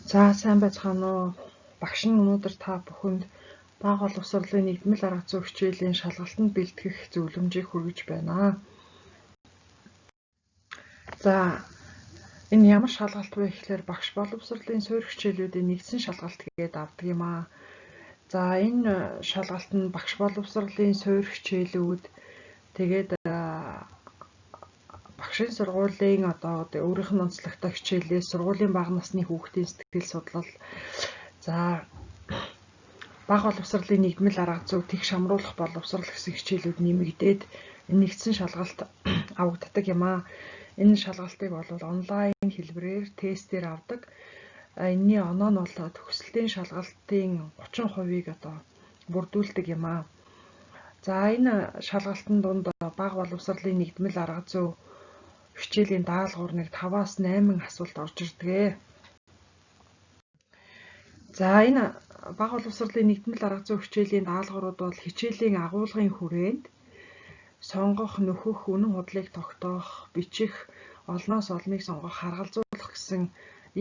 За сайн байцгаана уу. Багш нь өнөөдөр та бүхэнд бага боловсролын нэгдмэл арга зүй хичээлийн шалгалтанд бэлтгэх зөвлөмжийг хүргэж байна. За энэ ямар шалгалт вэ гэхээр багш боловсролын суурь хичээлүүдийн нэгдсэн шалгалт гэдэг авдаг юм аа. За энэ шалгалт нь багш боловсролын суурь хичээлүүд тэгээд багшийн сургуулийн өөрийнх нь онцлогтой хичээлээс сургуулийн бага насны хүүхдийн сэтгэл судлал, за бага боловсролын нэгдмэл арга зүй тэгш хамруулах боловсрол гэсэн хичээлүүд нэмэгдээд нэгдсэн шалгалт авагддаг юм аа. Энэ шалгалтыг бол онлайн хэлбэрээр тестээр авдаг. Энэний оноо нь бол төгсөлтийн шалгалтын 30%-ийг бүрдүүлдэг юм аа. За энэ шалгалтын дунд бага боловсролын нэгдмэл арга зүй хичээлийн даалгавар нэг 5-аас 8 асуулт орж ирдэг. За энэ бага боловсролын нэгдмэл арга зүй хичээлийн даалгаврууд бол хичээлийн агуулгын хүрээнд сонгох, нөхөх, үнэн худлыг тогтоох, бичих, олноос олныг сонгох, харгалзуулах гэсэн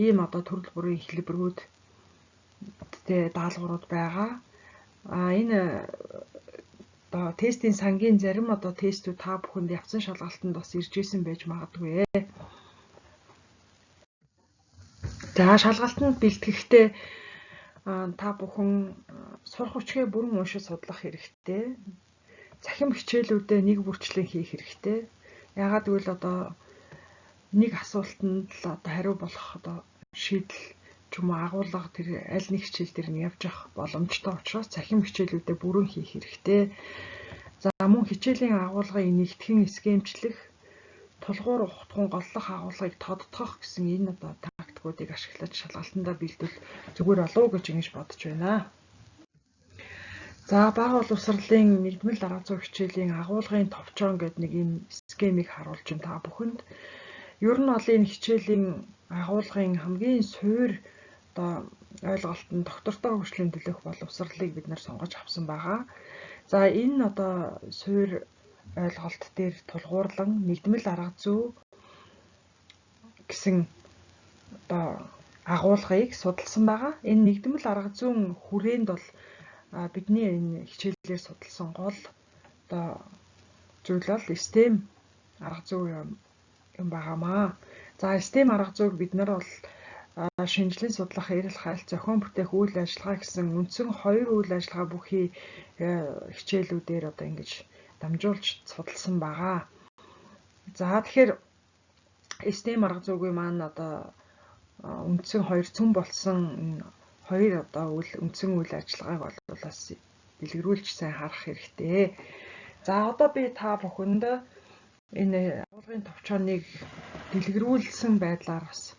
ийм төрөл бүрийн хэлбэрүүд даалгаврууд байгаа. Энэ тестийн сангийн зарим тестүүд та бүхэнд явцсан шалгалтанд бас ирж исэн байж магадгүй. За шалгалтанд бэлтгэхдээ та бүхэн сурах хүчгээ бүрэн уншиж судлах хэрэгтэй. Цахим хичээлүүдэд нэг бүрчлэн хийх хэрэгтэй. Яагаад гэвэл нэг асуултанд л хариу болох шийдэл ч юм уу агуулга тэр аль нэг хичээл дээр нь явж явах боломжтой учраас цахим хичээлүүдэд бүрэн хийх хэрэгтэй. За мөн хичээлийн агуулгыг нэгтгэн схемчлэх, тулгуур ухтган голлох агуулгыг тодтогох гэсэн энэ тактикуудыг ашиглаж шалгалтандаа бэлдвэл зүгээр болов гэж ингэж бодож байна. За бага боловсролын нэгдмэл арга зүй хичээлийн агуулгын товчон гэдэг нэг юм схемийг харуулж байна та бүхэнд. Ер нь бол энэ хичээлийн агуулгын хамгийн суурь ойлголт нь доктортой хөгжлийн төлөөх боловсролыг бид нэр сонгож авсан байгаа. За энэ суурь ойлголт дээр тулгуурлан нэгдмэл арга зүй гэсэн агуулгыг судалсан байгаа. Энэ нэгдмэл арга зүйн хүрээнд бол бидний энэ хичээлээр судалсан гол зүйл бол STEM арга зүй юм байгаамаа. За STEM арга зүйг бид нар бол шинжлэн судлах, эрэл хайлт, зохион бүтээх үйл ажиллагаа гэсэн үндсэн 2 үйл ажиллагаа бүхий хичээлүүдээр ингэж дамжуулж судалсан байгаа. За тэгэхээр STEM арга зүйн маань үндсэн 2 цөм болсон 2 үндсэн үйл ажиллагааг бол бас дэлгэрүүлж сайн харах хэрэгтэй. За би та бүхэнд энэ агуулгын товчоныг дэлгэрүүлсэн байдлаар бас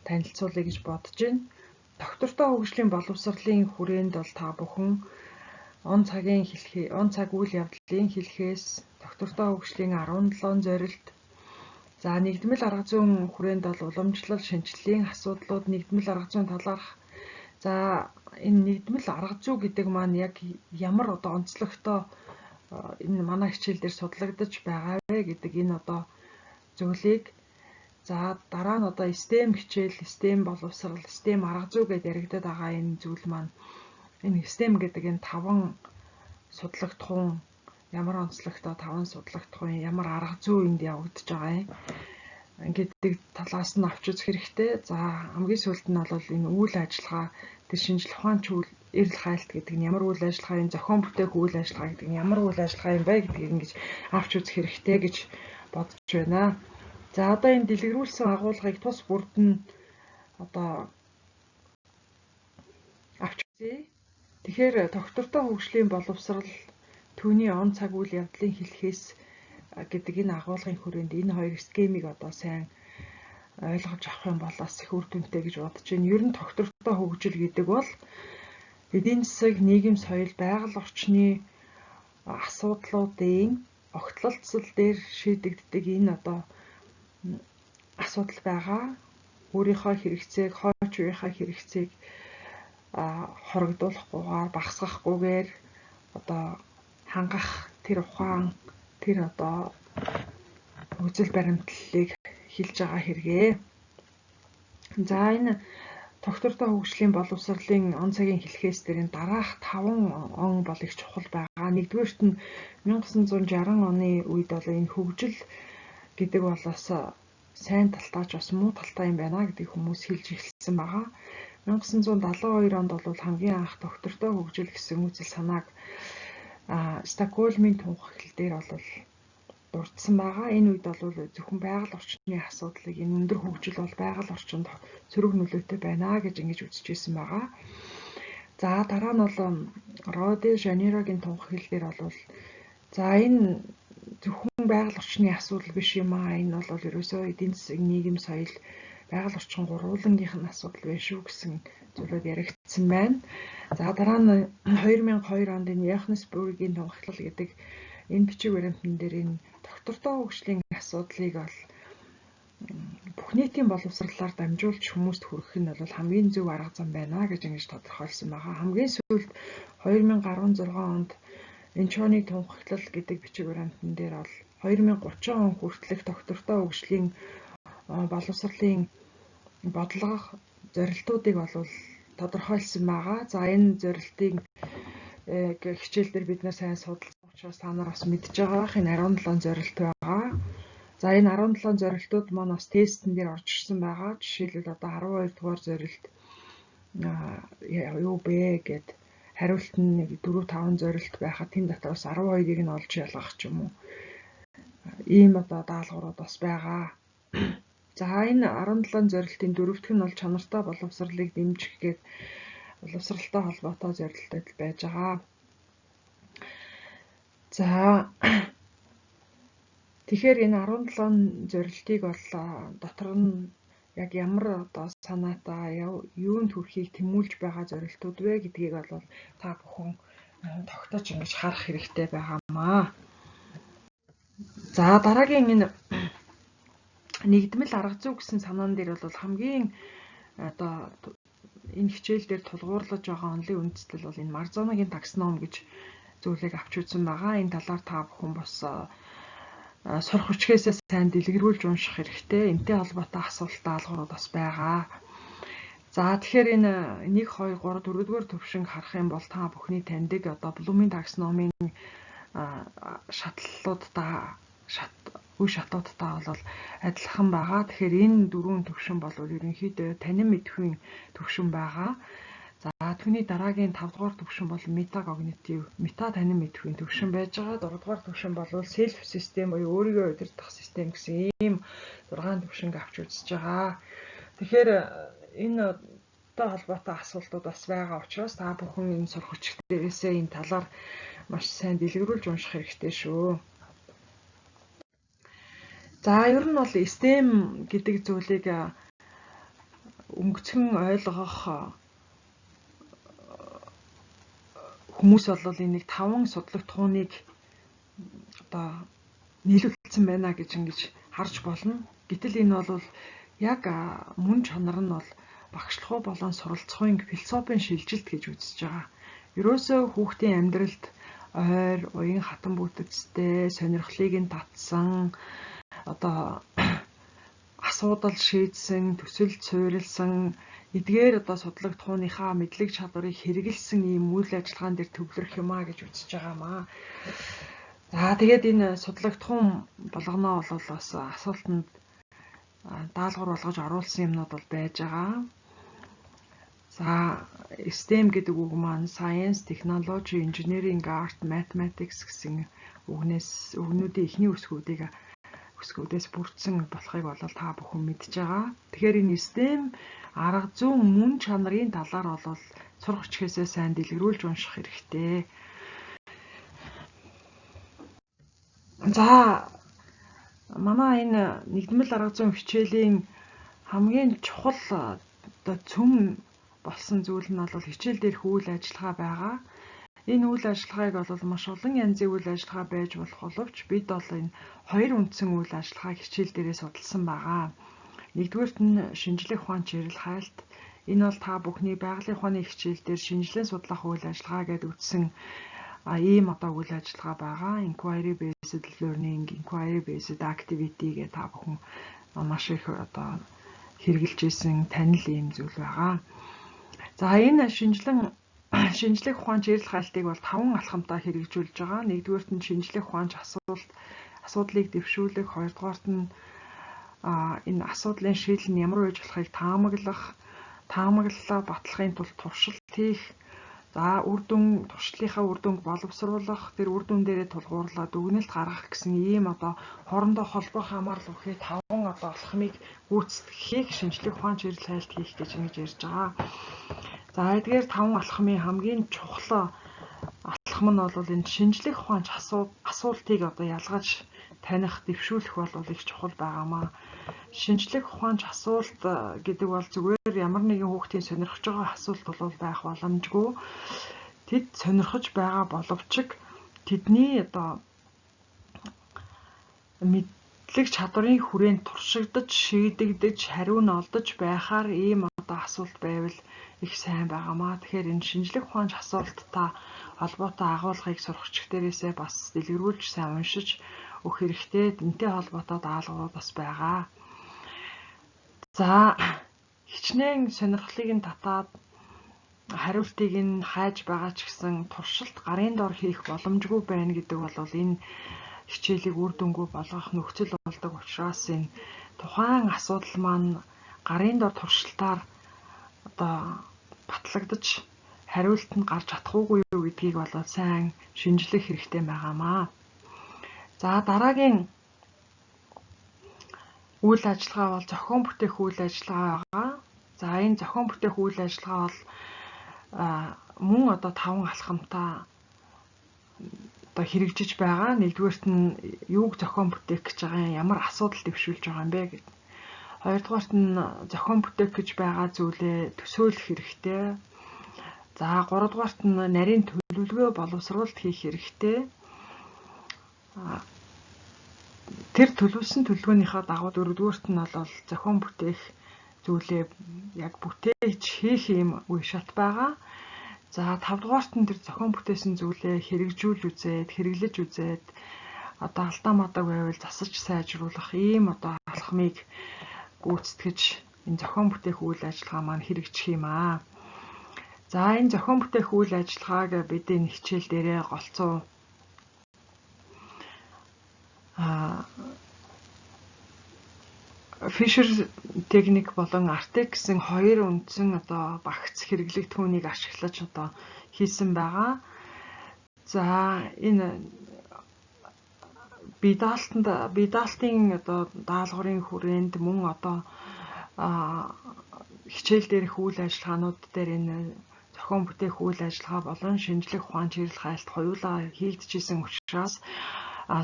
танилцуулъя гэж бодож байна. Доктортой хөгжлийн боловсролын хүрээнд бол та бүхэн он цаг үйл явдлын хэлхээс доктортой хөгжлийн 17 зорилт, за нэгдмэл арга зүйн хүрээнд бол уламжлал, шинжилгээний асуудлууд, нэгдмэл арга зүйн талаарх. За энэ нэгдмэл арга зүй гэдэг маань яг ямар онцлогтой энэ манай хичээл дээр судлагдаж байгаа вэ гэдэг энэ зүйлийг за дараа нь STEM хичээл, STEM боловсрол, STEM арга зүй гэдээ яригдаад байгаа энэ зүйл маань энэ STEM гэдэг энэ 5 судлагдахуун ямар онцлогтой 5 судлагдахуун ямар арга зүй энд явагдаж байгаа юм гэдэг талаас нь авч үзэх хэрэгтэй. За хамгийн сүүлд нь бол энэ үйл ажиллагаа тэр шинжлэх ухаанч эрэл хайлт гэдэг нь ямар үйл ажиллагаа юм, зохион бүтээх үйл ажиллагаа гэдэг нь ямар үйл ажиллагаа юм бэ гэдгийг ингэж авч үзэх хэрэгтэй гэж бодож байна. За энэ дэлгэрүүлсэн агуулгыг тус бүрд нь авч үзье. Тэгэхээр доктортой хөгжлийн боловсрол түүний он цаг үйл явдлын хэлхээс гэдэг энэ агуулгын хүрээнд энэ 2 схемийг сайн ойлгож авах юм бол бас их үр дүнтэй гэж бодож байна. Ер нь доктортой хөгжил гэдэг бол эдийн засаг, нийгэм, соёл, байгаль орчны асуудлуудын огтлолцол дээр шийдэгддэг энэ асуудал байгаа. Өөрийнхөө хэрэгцээг, хойч үеийнхээ хэрэгцээг хорогдуулахгүйгээр, багасгахгүйгээр хангах тэр ухаан, тэр үзэл баримтлалыг хэлж байгаа хэрэгээ. За энэ Доктортой хөгжлийн боловсролын он цагийн хэлхээс дээр дараах 5 он бол их чухал байгаа. Нэгдүгээрт нь 1960 оны үед бол энэ хөгжил гэдэг бол бас сайн талтай ч бас муу талтай юм байна гэдэг хүмүүс хэлж эхэлсэн байгаа. 1972 онд бол хамгийн анх доктортой хөгжил гэсэн үзэл санааг Стокгольмын тунхаглал дээр бол дурдсан байгаа. Энэ үед бол зөвхөн байгаль орчны асуудлыг энэ өндөр хөгжил бол байгаль орчинд сөрөг нөлөөтэй байна гэж ингэж үзчихсэн байгаа. За дараа нь бол Рио де Жанейрогийн тунхаглал дээр бол за энэ зөвхөн байгаль орчны асуудал биш юм аа. Энэ бол ерөөсөө эдийн засаг, нийгэм, соёл, байгаль орчин гурвуулангийнх нь асуудал байна шүү гэсэн зүйлүүд яригдсан байна. За дараа нь 2002 онд энэ Йоханнесбургийн тунхаглал гэдэг энэ бичиг баримтан дээр энэ доктортой хөгжлийн асуудлыг бол бүх нийтийн боловсролоор дамжуулж хүмүүст хүргэх нь бол хамгийн зөв арга зам байна гэж ингэж тодорхойлсон байгаа. Хамгийн сүүлд 2016 онд Инчоны тунхаглал гэдэг бичиг баримтан дээр бол 2030 он хүртэлх доктортой хөгжлийн боловсролын бодлого зорилтуудыг бол тодорхойлсон байгаа. За энэ зорилтыг хичээл дээр бид нар сайн судалсан учраас та нар бас мэдж байгаа бах энэ 17 зорилт байгаа. За энэ 17 зорилтууд маань бас тестэн дээр орж ирсэн байгаа. Жишээлбэл одоо 12 дугаар зорилт юу бэ гэд хариулт нь 4-5 зорилт байхад тэн дотроос 12-ыг нь олж ялгах ч юм уу. Ийм одоо даалгаврууд бас байгаа. За энэ 17 зорилтын дөрөвдөх нь бол чанартай боловсролыг дэмжих гээд боловсралтай холбоотой зорилтууд байж байгаа. За тэгэхээр энэ 17 зорилтыг бол дотор нь яг ямар одоо санаатай юунд хүрэхийг тэмүүлж байгаа зорилтууд вэ гэдгийг бол та бүхэн тогтоож ингэж харах хэрэгтэй байгаамаа. За дараагийн энэ нэгдмэл арга зүй гэсэн санаан дээр бол хамгийн одоо энэ хичээл дээр тулгуурлаж байгаа онолын үндэслэл бол энэ Марзоногийн таксоном гэж зүйлийг авч үзсэн байгаа. Энэ талаар та бүхэн бас сурах хүчгээсээ сайн дэлгэрүүлж унших хэрэгтэй. Энтэй холбоотой асуулт даалгаврууд бас байгаа. За тэгэхээр энэ 1, 2, 3, 4-р төвшинг харах юм бол та бүхний таньдаг одоо Блумын таксономын шатлалуудтай үе шатуудтай бол адилхан байгаа. Тэгэхээр энэ 4 төвшин бол ерөнхийдөө танин мэдхийн төвшин байгаа. За түүний дараагийн 5 дугаар төвшин бол метакогнитив, мета танин мэдхийн төвшин байж байгаа. 6 дугаар төвшин бол селф систем буюу өөрийгөө удирдах систем гэсэн ийм 6 төвшинг авч үзэж байгаа. Тэгэхээр энэ та холбоотой асуултууд бас байгаа учраас та бүхэн энэ сурах хүчтэйгээсээ энэ талаар маш сайн дэлгэрүүлж унших хэрэгтэй шүү. За ер нь бол STEM гэдэг зүйлийг өнгөцгөн ойлгох хүмүүс бол энийг 5 судлах тууныг одоо нийлүүлсэн байна гэж ингэж харж болно. Гэтэл энэ бол яг мөн чанар нь бол багшлах болон суралцахын философийн шилжилт гэж үзэж байгаа. Ерөөсөө хүүхдийн амьдралд ойр, уян хатан бүтэцтэй, сонирхлыг нь татсан, одоо асуудал шийдсэн, төсөл суурилсан, эдгээр одоо судлаг тууныхаа мэдлэг чадварыг хэрэгэлсэн ийм үйл ажиллагаан дээр төвлөрөх юмаа гэж үзэж байгаамаа. За тэгээд энэ судлаг туун болгоноо бол бас асуултанд даалгавар болгож оруулсан юмнууд бол байж байгаа. За STEM гэдэг үг маань Science, Technology, Engineering, Art, Mathematics гэсэн үгнүүдийн эхний үсгүүдээс бүрдсэн болохыг бол та бүхэн мэдж байгаа. Тэгэхээр энэ STEM арга зүй мөн чанарын талаар бол сурах хүчгээсээ сайн дэлгэрүүлж унших хэрэгтэй. За манай энэ нэгдмэл арга зүйн хичээлийн хамгийн чухал одоо цөм болсон зүйл нь бол хичээл дээрх үйл ажиллагаа байгаа. Энэ үйл ажиллагааг бол маш олон янзын үйл ажиллагаа байж болох боловч бид бол энэ хоёр үндсэн үйл ажиллагааг хичээл дээрээ судалсан байгаа. Нэгдүгээрт нь шинжлэх ухаан чирэл хайлт. Энэ бол та бүхний байгалийн ухааны хичээл дээр шинжилгээ судлах үйл ажиллагаа гэдээ үтсэн ийм одоо үйл ажиллагаа байгаа. Inquiry based learning, inquiry based activity гэх та бүхэн маш их одоо хэрэгжилж исэн танил ийм зүйл байгаа. За энэ шинжлэх ухаанч эрэл хайлтыг бол 5 алхамтай хэрэгжүүлж байгаа. Нэгдүгээрт нь шинжлэх ухаанч асуудлыг дэвшүүлэх, хоёрдугаарт нь энэ асуудлын шийдэл нь ямар байж болохыг таамаглалаа батлахын тулд туршилт хийх, за туршлынхаа үр дүнг боловсруулах, тэр үр дүн дээрээ тулгуурлаад дүгнэлт гаргах гэсэн ийм хоорондоо холбоо хамаарал өгөхий 5 алхмыг гүйцэтгэхийг шинжлэх ухаанч эрэл хайлт хийх гэж ингэж ярьж байгаа. За эдгээр 5 алхмын хамгийн чухал алхам нь бол энэ шинжлэх ухаанч асуултыг ялгаж таних, дэвшүүлэх бол их чухал байгаамаа. Шинжлэх ухаанч асуулт гэдэг бол зүгээр ямар нэгэн хүүхдийн сонирхож байгаа асуулт бол байх боломжгүй. Тэд сонирхож байгаа боловч тэдний мэдлэг чадварын хүрээнд туршигдаж, шийдэгдэж, хариу нь олдож байхаар ийм асуулт байвал их сайн байгаамаа. Тэгэхээр энэ шинжлэх ухаанч асуулттай холбоотой агуулгыг сурагчид дээрээсээ бас дэлгэрүүлж сайн уншиж өгөх хэрэгтэй. Энтэй холбоотой даалгаврууд бас байгаа. За хичнээн сонирхлыг нь татаад хариултыг нь хайж байгаа ч гэсэн туршилт гарын дор хийх боломжгүй байна гэдэг бол энэ хичээлийг үр дүнгүй болгох нөхцөл болдог учраас энэ тухайн асуудал маань гарын дор туршилтаар батлагдаж хариулт нь гарч чадахгүй юу гэдгийг бол сайн шинжлэх хэрэгтэй байгаамаа. За дараагийн үйл ажиллагаа бол зохион бүтээх үйл ажиллагаа байгаа. За энэ зохион бүтээх үйл ажиллагаа бол мөн 5 алхамтай хэрэгжиж байгаа. Нэгдүгээрт нь юуг зохион бүтээх гэж байгаа юм, ямар асуудал дэвшүүлж байгаа юм бэ гэдэг. Хоёрдугаарт нь зохион бүтээх гэж байгаа зүйлээ төсөөлөх хэрэгтэй. За гуравдугаарт нь нарийн төлөвлөгөө боловсруулалт хийх хэрэгтэй. Тэр төлөвлөсөн төлөвлөгөөнийхөө дагуу дөрөвдүгээрт нь бол зохион бүтээх зүйлээ яг бүтээж хийх юм үе шат байгаа. За 5 дугаарт нь тэр зохион бүтээсэн зүйлээ хэрэглэж үзээд алдаа мадаг байвал засаж сайжруулах ийм алхмыг гүйцэтгэж энэ зохион бүтээх үйл ажиллагаа маань хэрэгжих юм аа. За энэ зохион бүтээх үйл ажиллагааг бид энэ хичээл дээрээ голцоо Fisher техник болон Artek гэсэн хоёр үндсэн багц хэрэглэх түүнийг ашиглаж хийсэн байгаа. За энэ бие даалтын даалгаврын хүрээнд мөн хичээл дээрх үйл ажиллагаанууд дээр энэ зохион бүтээх үйл ажиллагаа болон шинжлэх ухаанч эрэл хайлт хоёулаа хийгдчихсэн учраас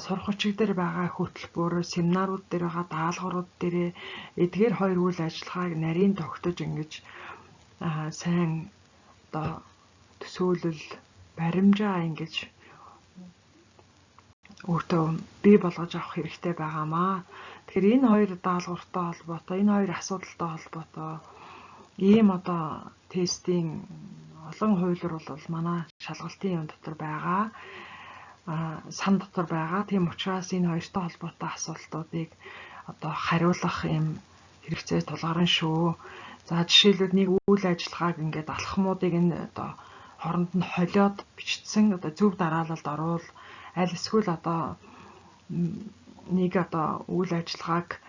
сурах хүчиг дээр байгаа хөтөлбөр, семинарууд дээр байгаа даалгаврууд дээр эдгээр хоёр үйл ажиллагааг нарийн тогтож ингэж сайн төсөөлөл, баримжаа ингэж өөртөө бий болгож авах хэрэгтэй байгаамаа. Тэгэхээр энэ хоёр даалгавартай холбоотой, энэ хоёр асуудалтай холбоотой ийм тестийн олон хувилбар бол манай шалгалтын юм дотор байгаа. Сан дотор байгаа. Тийм учраас энэ хоёртой холбоотой асуултуудыг хариулах юм хэрэгцээ тулгарна шүү. За жишээлбэл нэг үйл ажиллагааг ингээд алхмуудыг хооронд нь холиод бичсэн зөв дараалалд оруул, аль эсвэл нэг үйл ажиллагааг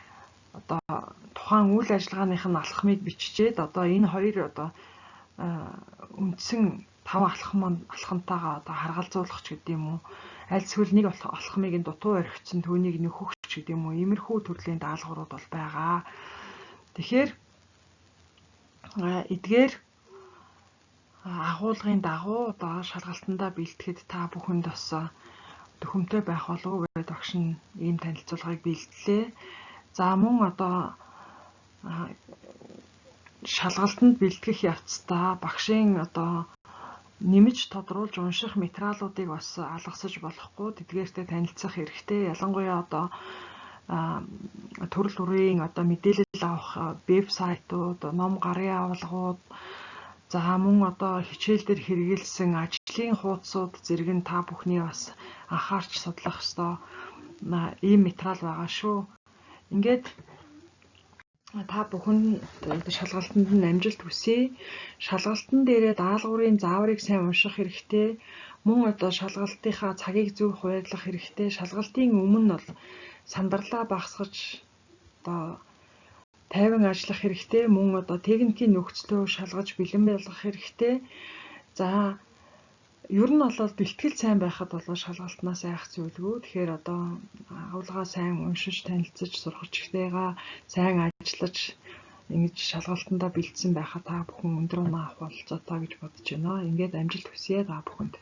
тухайн үйл ажиллагааных нь алхмыг биччихээд энэ хоёр үндсэн 5 алхамтайгаа харгалзуулах ч гэдэг юм уу. Аль эсвэл нэг алхмыг дутуу орхицсан түүнийг нөхөх ч гэдэг юм уу. Иймэрхүү төрлийн даалгаврууд бол байгаа. Тэгэхээр эдгээр агуулгын дагуу шалгалтандаа бэлтгэхэд та бүхэнд бас төхөмтэй байх болов уу гэж багш нь ийм танилцуулгыг бэлдлээ. За мөн шалгалтанд бэлтгэх явцдаа багшийн нэмж тодруулж унших материалуудыг бас алгасаж болохгүй тэдгээртэй танилцах хэрэгтэй. Ялангуяа төрөл бүрийн мэдээлэл авах вебсайтууд, ном гарын авалгууд, за мөн хичээл дээр хэрэгэлсэн ажлын хуудасууд зэрэг нь та бүхний бас анхаарч судлах ёстой ийм материал байгаа шүү. Ингээд Та бүхэн шалгалтанд нь амжилт хүсье. Шалгалтын дээрээ даалгаврын зааврыг сайн унших хэрэгтэй. Мөн шалгалтынхаа цагийг зөв хуваарлах хэрэгтэй. Шалгалтын өмнө бол сандарлаа багасгаж тайван ажиллах хэрэгтэй. Мөн техникийн нөхцлөө шалгаж бэлэн болгох хэрэгтэй. За ер нь бол бэлтгэл сайн байхад бол шалгалтнаас айх зүйлгүй. Тэгэхээр агуулгаа сайн уншиж, танилцаж, сургачдыгаа сайн ажиллаж ингэж шалгалтандаа бэлдсэн байхад та бүхэн өндөр оноо авах бололцоотой гэж бодож байна. Ингээд амжилт хүсье та бүхэнд.